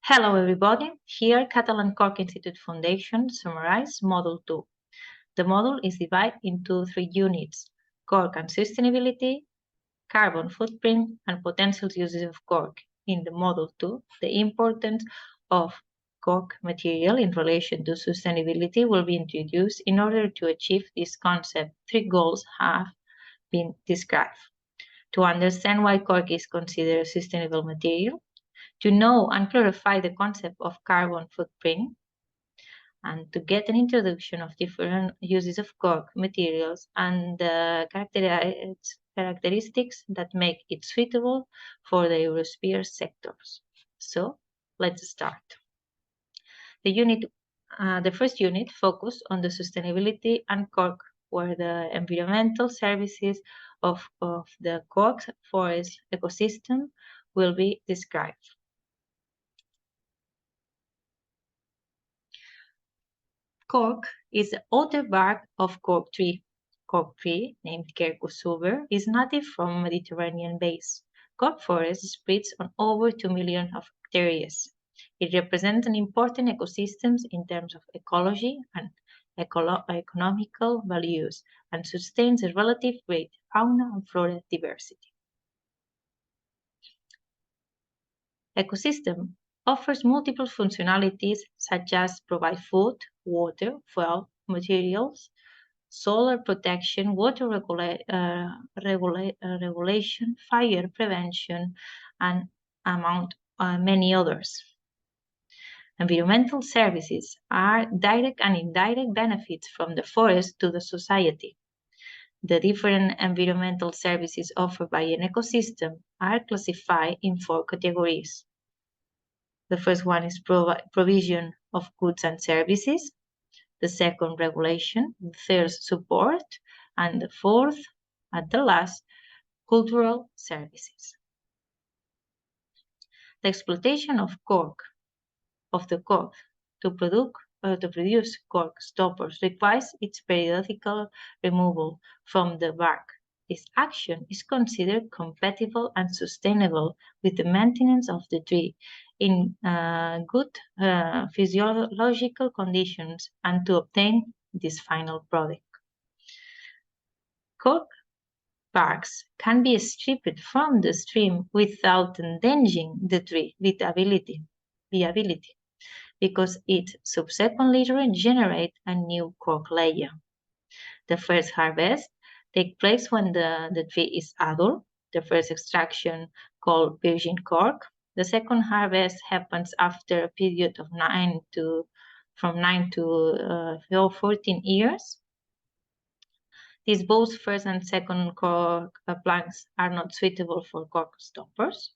Hello everybody, here Catalan Cork Institute Foundation summarizes Module 2. The module is divided into 3 units: cork and sustainability, carbon footprint, and potential uses of cork. In the Module 2, the importance of cork material in relation to sustainability will be introduced. In order to achieve this concept, 3 goals have been described: to understand why cork is considered a sustainable material, to know and clarify the concept of carbon footprint, and to get an introduction of different uses of cork materials and the characteristics that make it suitable for the Eurosphere sectors. So let's start. The first unit focused on the sustainability and cork, where the environmental services of the cork forest ecosystem will be described. Cork is the outer bark of cork tree. Cork tree, named Quercus suber, is native from Mediterranean base. Cork forest spreads on over 2 million of hectares. It represents an important ecosystem in terms of ecology and economical values and sustains a relative great fauna and flora diversity. Ecosystem offers multiple functionalities such as provide food, water, fuel, materials, solar protection, water regulation, fire prevention, and many others. Environmental services are direct and indirect benefits from the forest to the society. The different environmental services offered by an ecosystem are classified in 4 categories. The first one is provision of goods and services, the second, regulation, the third, support, and the fourth, at the last, cultural services. The exploitation of the cork to produce cork stoppers requires its periodical removal from the bark. This action is considered compatible and sustainable with the maintenance of the tree in good physiological conditions and to obtain this final product. Cork barks can be stripped from the stream without endangering the tree viability, because it subsequently regenerates a new cork layer. The first harvest takes place when the tree is adult, the first extraction called virgin cork. The second harvest happens after a period of 9 to 14 years. These both first and second cork planks are not suitable for cork stoppers.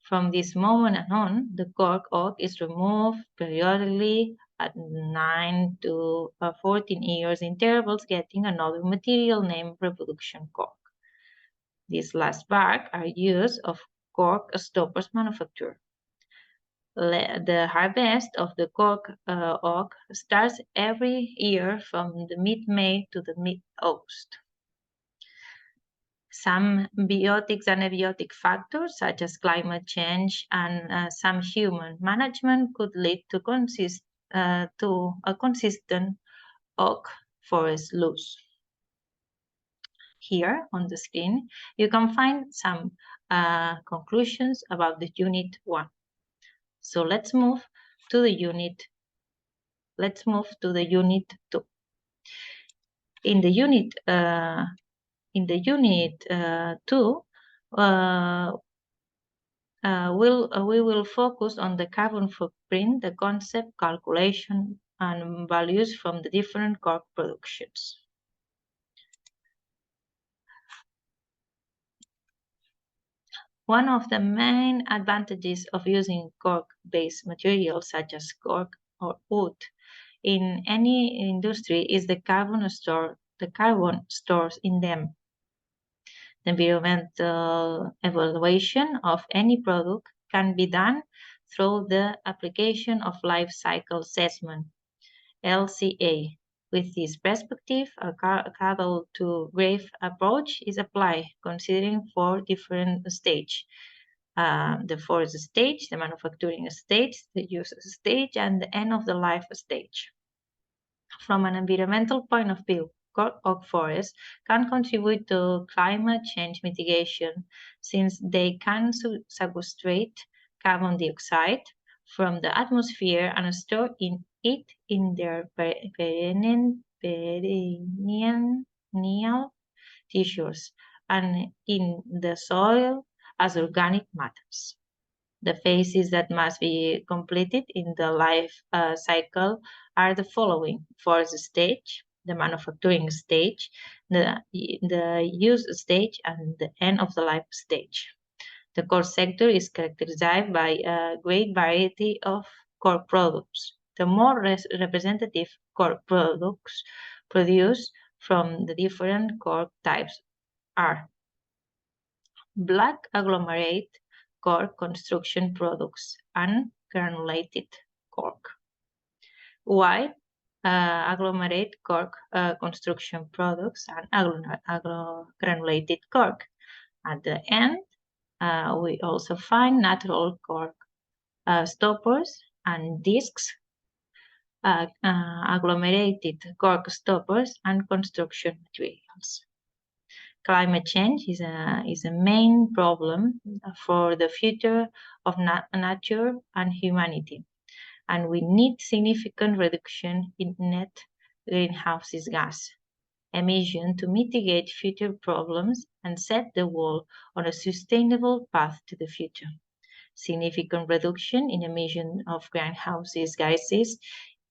From this moment on, the cork oak is removed periodically at 9 to 14 years intervals, getting another material named reproduction cork. These last bark are used of cork stoppers manufacture. The harvest of the cork oak starts every year from the mid-May to the mid-August. Some biotics and abiotic factors, such as climate change and some human management, could lead to a consistent oak forest loss. Here on the screen, you can find some conclusions about the Unit 1. So let's move to the Unit 2. In the Unit 2, we will focus on the carbon footprint, the concept, calculation, and values from the different cork productions. One of the main advantages of using cork-based materials such as cork or wood in any industry is the carbon stores in them. The environmental evaluation of any product can be done through the application of life cycle assessment, LCA. With this perspective, a cradle to grave approach is applied, considering 4 different stages: the fourth stage, the manufacturing stage, the use stage, and the end of the life stage. From an environmental point of view, cork oak forests can contribute to climate change mitigation since they can sequestrate carbon dioxide from the atmosphere and store it in their perennial tissues and in the soil as organic matters. The phases that must be completed in the life cycle are the following: fourth stage, the manufacturing stage, the use stage, and the end of the life stage. The core sector is characterized by a great variety of core products. The more representative core products produced from the different core types are black agglomerate cork construction products and granulated cork. White agglomerate cork construction products and granulated cork. At the end, we also find natural cork stoppers and discs, agglomerated cork stoppers, and construction materials. Climate change is a main problem for the future of nature and humanity, and we need significant reduction in net greenhouse gas emission to mitigate future problems and set the world on a sustainable path to the future. Significant reduction in emission of greenhouse gases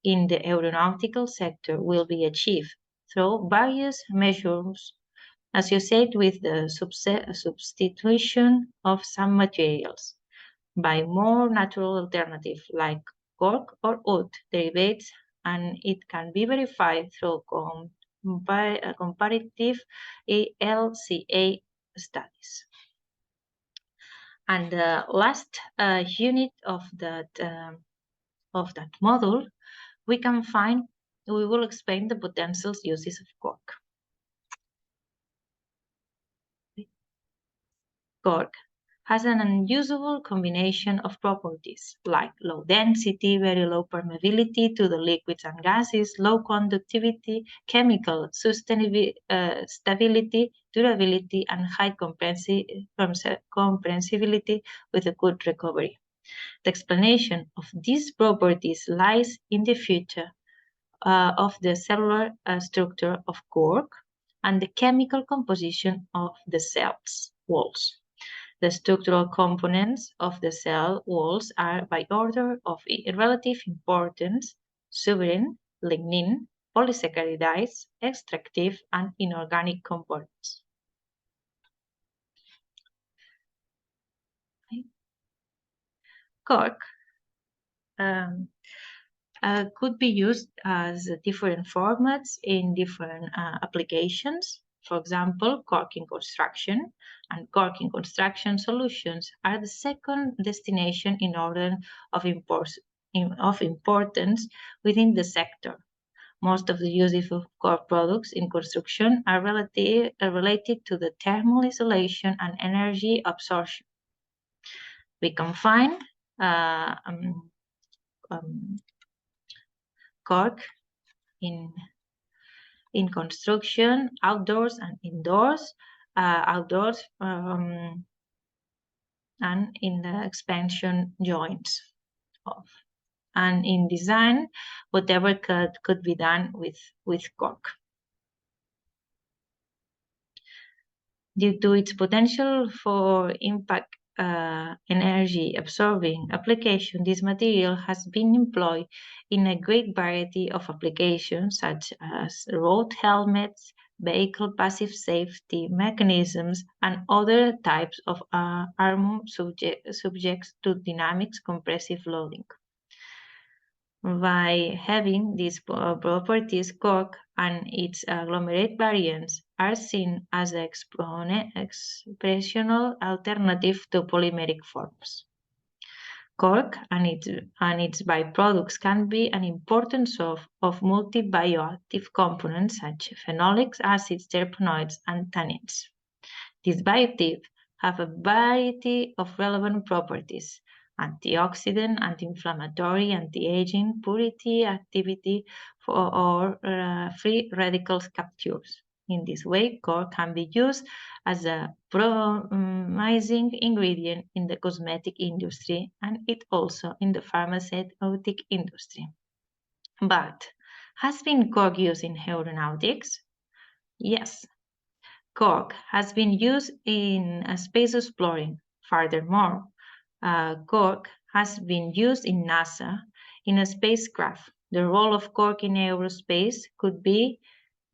in the aeronautical sector will be achieved through various measures associated with the substitution of some materials by more natural alternatives like cork or wood derivatives, and it can be verified through comparative LCA studies. And the last unit of that module, we will explain the potential uses of cork. Cork has an unusual combination of properties like low density, very low permeability to the liquids and gases, low conductivity, chemical stability, durability, and high compressibility with a good recovery. The explanation of these properties lies in the feature of the cellular structure of cork and the chemical composition of the cell's walls. The structural components of the cell walls are by order of relative importance: suberin, lignin, polysaccharides, extractive, and inorganic components. Cork could be used as different formats in different applications. For example, corking construction and corking construction solutions are the second destination in order of importance within the sector. Most of the uses of cork products in construction are related to the thermal isolation and energy absorption. We can find cork in construction, outdoors and indoors, and in the expansion joints and in design, whatever could be done with cork. Due to its potential for impact energy absorbing application, this material has been employed in a great variety of applications such as road helmets, vehicle passive safety mechanisms, and other types of armor subjects to dynamic compressive loading. By having these properties, cork and its agglomerate variants are seen as an expressional alternative to polymeric forms. Cork and its byproducts can be an important source of multi-bioactive components such as phenolics, acids, terpenoids, and tannins. These bioactives have a variety of relevant properties: antioxidant, anti-inflammatory, anti-aging, purity, activity, or free radicals captures. In this way, cork can be used as a promising ingredient in the cosmetic industry and it also in the pharmaceutic industry. But has been cork used in aeronautics? Yes, cork has been used in space exploring. Furthermore, cork has been used in NASA in a spacecraft. The role of cork in aerospace could be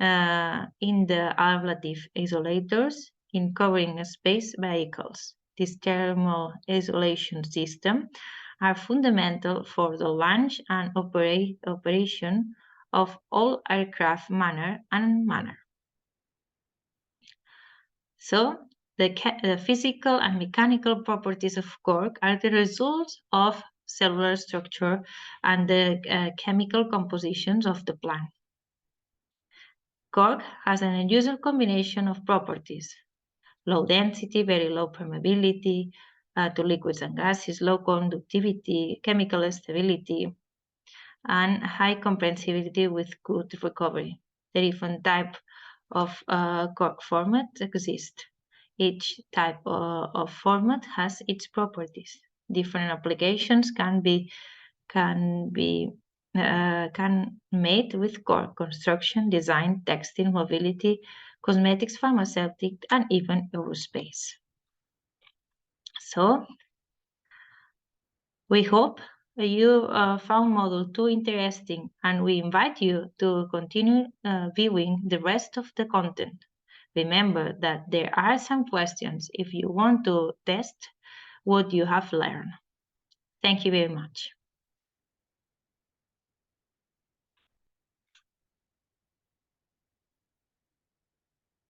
in the ablative isolators in covering space vehicles. These thermal isolation systems are fundamental for the launch and operation of all aircraft manner and manner. So the physical and mechanical properties of cork are the results of cellular structure and the chemical compositions of the plant. Cork has an unusual combination of properties: low density, very low permeability to liquids and gases, low conductivity, chemical stability, and high compressibility with good recovery. The different type of cork format exist. Each type of format has its properties. Different applications can made with cork: construction, design, textile, mobility, cosmetics, pharmaceutic, and even aerospace. So we hope you found Module 2 interesting, and we invite you to continue viewing the rest of the content. Remember that there are some questions if you want to test what you have learned. Thank you very much.